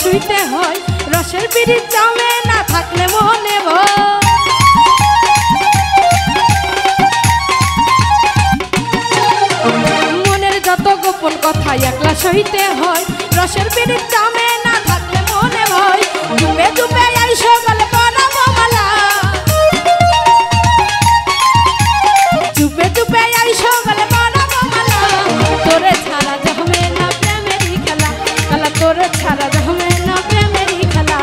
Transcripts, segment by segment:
শুইতে হয় রসের পিড়ি জমে না থাকলে মনে মনের যত গোপন কথা একলা সইতে হয় রসের পিড়ি জমে না থাকলে মনে ভয় ডুবে ডুবে আইসো গলে পরাবো মালা ডুবে ডুবে আইসো গলে পরাবো মালা তোরে ছাড়া জমে না প্রেমেরই খেলা খেলা তোরে ছাড়া জমে না প্রেমেরই খেলা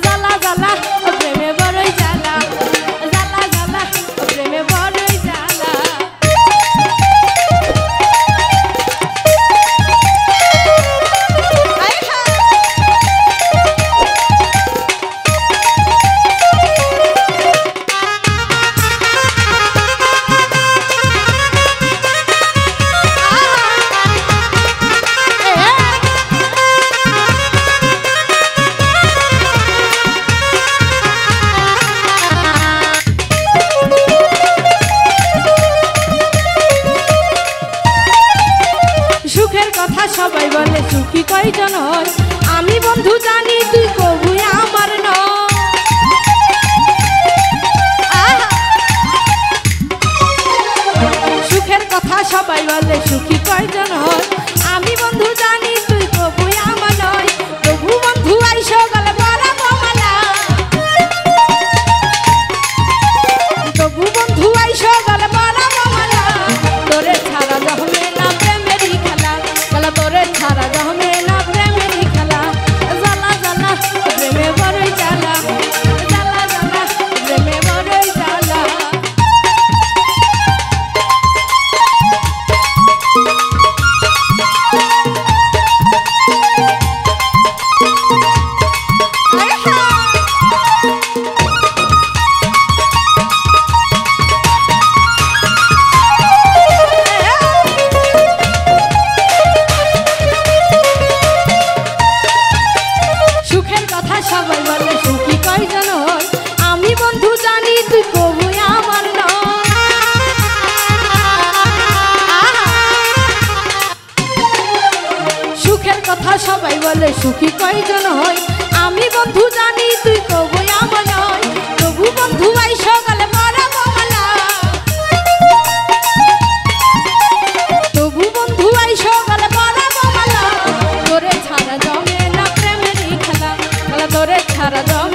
জ্বালা জ্বালা প্রেমে বড়ই জ্বালা জ্বালা জ্বালা প্রেমে বড়ই জ্বালা সবাই বলে সুখী কয়জন হয় আমি বন্ধু জানি তুই কবু আমার নয় সুখের কথা সবাই বলে সুখী কয়জন হয় আমি বন্ধু জানি তুই কবু আমার নয় তবু বন্ধু আইসো গলে পরাবো মালা তবু বন্ধু আইসো গলে পরাবো মালা তোরে ছাড়া জমে না প্রেমেরই খেলা খেলা তোরে ছাড়া জমে না প্রেমেরই খেলা জ্বালা জ্বালা প্রেমে বড়ই জ্বালা জ্বালা জ্বালা প্রেমে বড়ই জ্বালা সবাই বলে সুখী কয়জন হয় আমি বন্ধু জানি তুই কবু আমার সুখের কথা সবাই বলে সুখী কয়জন হয় আমি বন্ধু জানি তুই কবু আমার নয় তবু বন্ধু আইসো গলে পরাবো মালা তবু বন্ধু আইসো গলে পরাবো মালা তোরে ছাড়া জমে না প্রেমেরই খেলা তোরে ছাড়া জমে